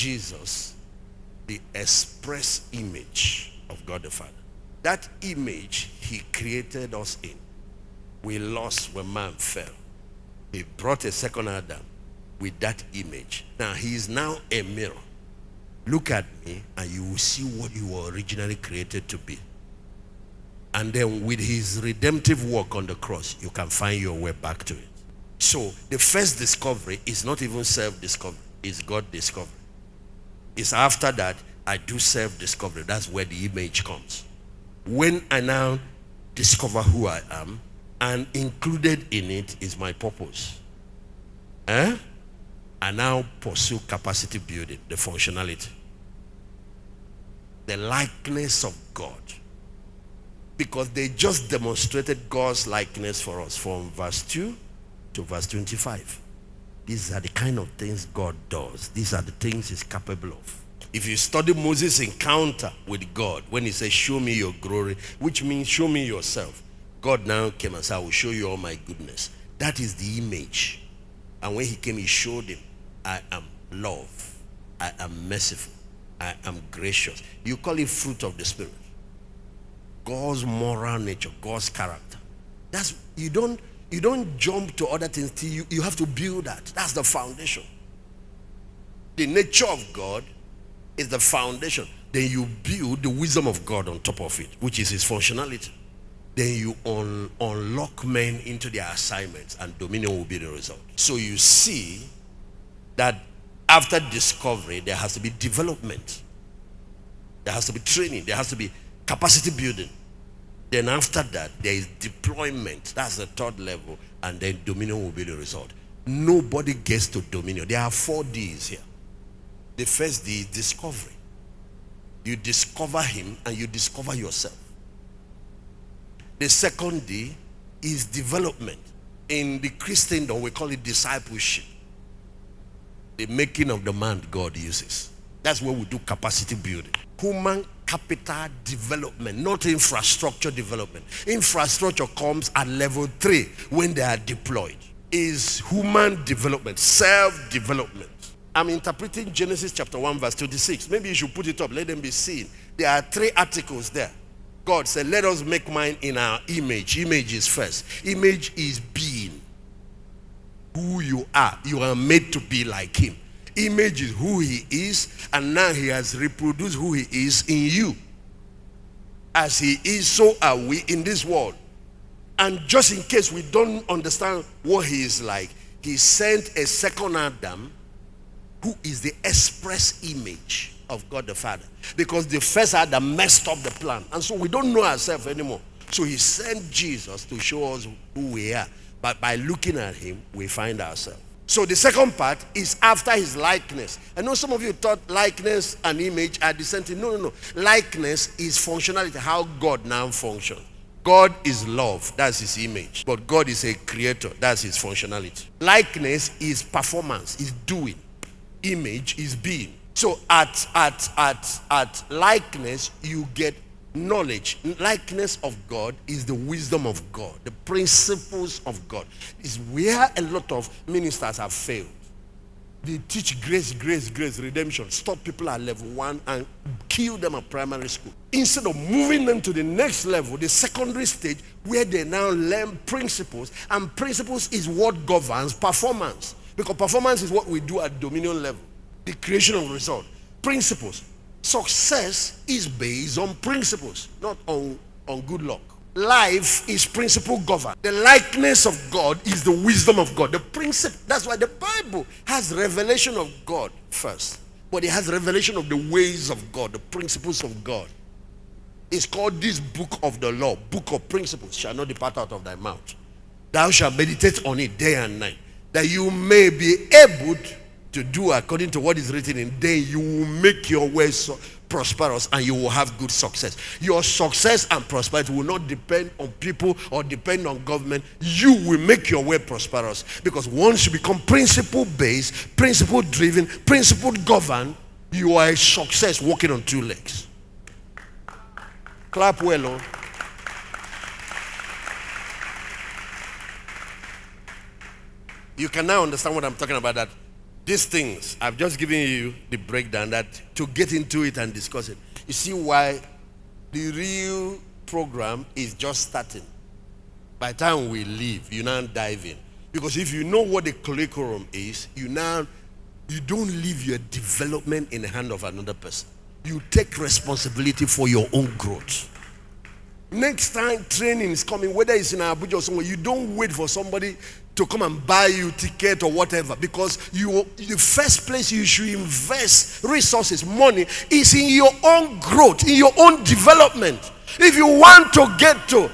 Jesus the express image of God the Father. That image he created us in. We lost when man fell. He brought a second Adam with that image. Now he is now a mirror. Look at me and you will see what you were originally created to be. And then with his redemptive work on the cross, you can find your way back to it. So the first discovery is not even self-discovery. It's God discovery. It's after that I do self-discovery. That's where the image comes. When I now discover who I am, and included in it is my purpose. I now pursue capacity building, the functionality. The likeness of God. Because they just demonstrated God's likeness for us from verse 2 to verse 25. These are the kind of things God does. These are the things he's capable of. If you study Moses' encounter with God, when he says, show me your glory, which means show me yourself. God now came and said, I will show you all my goodness. That is the image. And when he came, he showed him, I am love. I am merciful. I am gracious. You call it fruit of the Spirit. God's moral nature, God's character. That's, you don't jump to other things till you have to build that. That's the foundation. The nature of God is the foundation. Then you build the wisdom of God on top of it, which is his functionality. Then you unlock men into their assignments, and dominion will be the result. So you see that after discovery, there has to be development. There has to be training. There has to be capacity building. Then after that, there is deployment. That's the third level. And then dominion will be the result. Nobody gets to dominion. There are 4 D's here. The first D is discovery. You discover him and you discover yourself. The second D is development. In the Christendom, we call it discipleship. The making of the man God uses. That's where we do capacity building. Human capital development, not infrastructure development. Infrastructure comes at level 3 when they are deployed. Is human development, self-development. I'm interpreting Genesis chapter 1 verse 26. Maybe you should put it up, let them be seen. There are 3 articles there. God said, let us make man in our image. Image is first. Image is being. Who you are. You are made to be like him. Image is who he is, and now he has reproduced who he is in you. As he is, so are we in this world. And just in case we don't understand what he is like, he sent a second Adam who is the express image of God the Father. Because the first Adam messed up the plan, and so we don't know ourselves anymore. So he sent Jesus to show us who we are. But by looking at him, we find ourselves. So the second part is after his likeness. I know some of you thought likeness and image are the same thing. No. Likeness is functionality, how God now functions. God is love, that's his image. But God is a creator, that's his functionality. Likeness is performance, is doing. Image is being. So at likeness, you get knowledge. Likeness of God is the wisdom of God, the principles of God. Is where a lot of ministers have failed. They teach grace, redemption, stop people at level 1 and kill them at primary school. Instead of moving them to the next level, the secondary stage, where they now learn principles, and principles is what governs performance. Because performance is what we do at dominion level, the creation of result. Principles. Success is based on principles, not on good luck. Life is principle governed. The likeness of God is the wisdom of God. The principle. That's why the Bible has revelation of God first. But it has revelation of the ways of God, the principles of God. It's called this book of the law, book of principles, shall not depart out of thy mouth. Thou shalt meditate on it day and night, that you may be able to do according to what is written in. Then you will make your way so prosperous and you will have good success. Your success and prosperity will not depend on people or depend on government. You will make your way prosperous, because once you become principle based, principle driven, principle governed, you are a success walking on 2 legs. Clap well, oh. You can now understand what I'm talking about, that These things, I've just given you the breakdown that to get into it and discuss it. You see why the real program is just starting. By the time we leave, you now dive in. Because if you know what the curriculum is, you don't leave your development in the hand of another person. You take responsibility for your own growth. Next time training is coming, whether it's in Abuja or somewhere, you don't wait for somebody to come and buy you ticket or whatever, because the first place you should invest resources, money, is in your own growth, in your own development. If you want to get to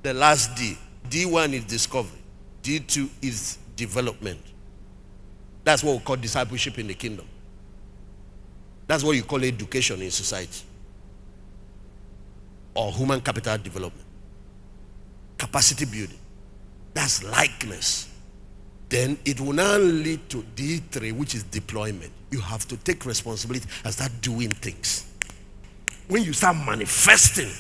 the last D, D1 is discovery, D2 is development. That's what we call discipleship in the kingdom. That's what you call education in society, or human capital development. Capacity building. That's likeness. Then it will now lead to D3, which is deployment. You have to take responsibility and start doing things. When you start manifesting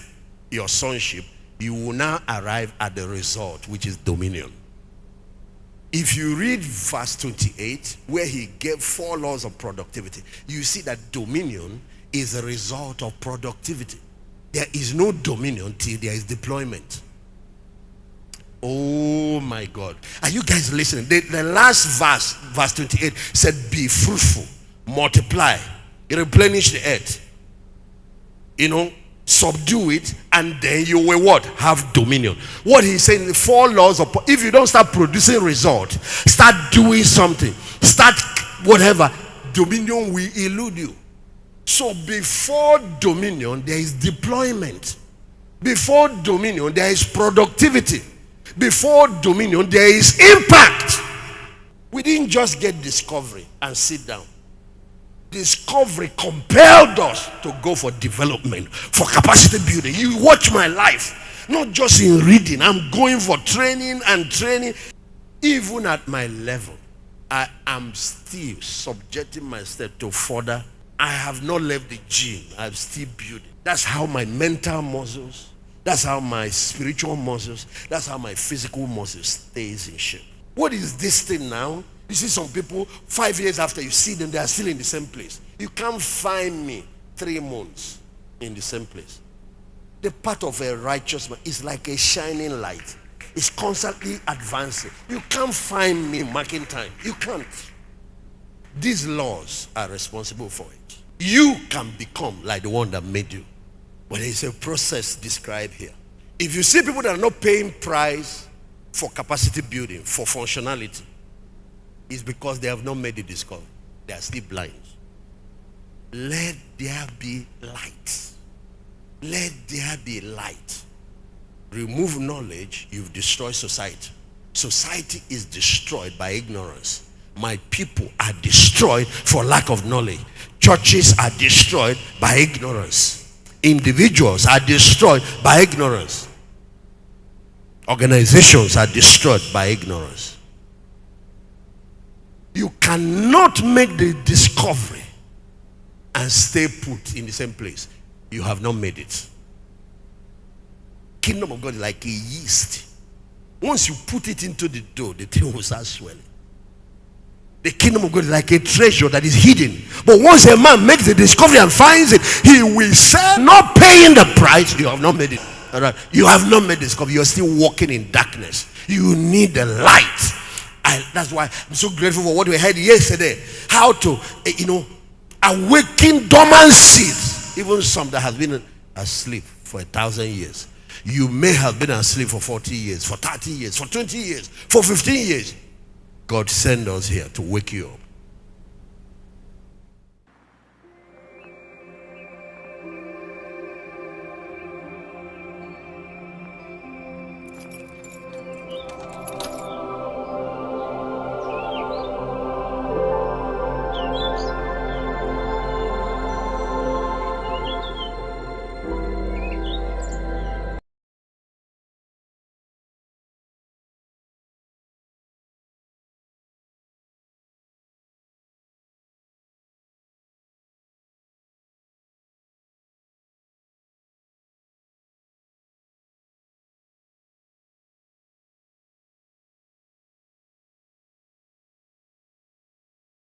your sonship, you will now arrive at the result, which is dominion. If you read verse 28, where he gave 4 laws of productivity, you see that dominion is a result of productivity. There is no dominion till there is deployment. Oh my God. Are you guys listening? The last verse 28 said, be fruitful, multiply, replenish the earth. Subdue it, and then you will what? Have dominion. What he's saying, the 4 laws of, if you don't start producing result, start doing something, start whatever, dominion will elude you. So before dominion, there is deployment. Before dominion, there is productivity. Before dominion, there is impact. We didn't just get discovery and sit down. Discovery compelled us to go for development, for capacity building. You watch my life, not just in reading. I'm going for training and training. Even at my level, I am still subjecting myself to further. I have not left the gym. I'm still building. That's how my mental muscles, that's how my spiritual muscles, that's how my physical muscles stays in shape. What is this thing now? You see some people, 5 years after you see them, they are still in the same place. You can't find me 3 months in the same place. The path of a righteous man is like a shining light. It's constantly advancing. You can't find me marking time. You can't. These laws are responsible for it. You can become like the one that made you. But there's a process described here. If you see people that are not paying price for capacity building, for functionality, it's because they have not made the discovery. They are still blind. Let there be light. Let there be light. Remove knowledge, you've destroyed society. Society is destroyed by ignorance. My people are destroyed for lack of knowledge. Churches are destroyed by ignorance. Individuals are destroyed by ignorance. Organizations are destroyed by ignorance. You cannot make the discovery and stay put in the same place. You have not made it. Kingdom of God is like a yeast. Once you put it into the dough, the thing will start swelling. The kingdom of God is like a treasure that is hidden. But once a man makes the discovery and finds it, he will sell, not paying the price. You have not made it. All right. You have not made the discovery. You're still walking in darkness. You need the light. That's why I'm so grateful for what we heard yesterday. How to, awaken dormant seeds. Even some that have been asleep for 1,000 years. You may have been asleep for 40 years, for 30 years, for 20 years, for 15 years. God sent us here to wake you up.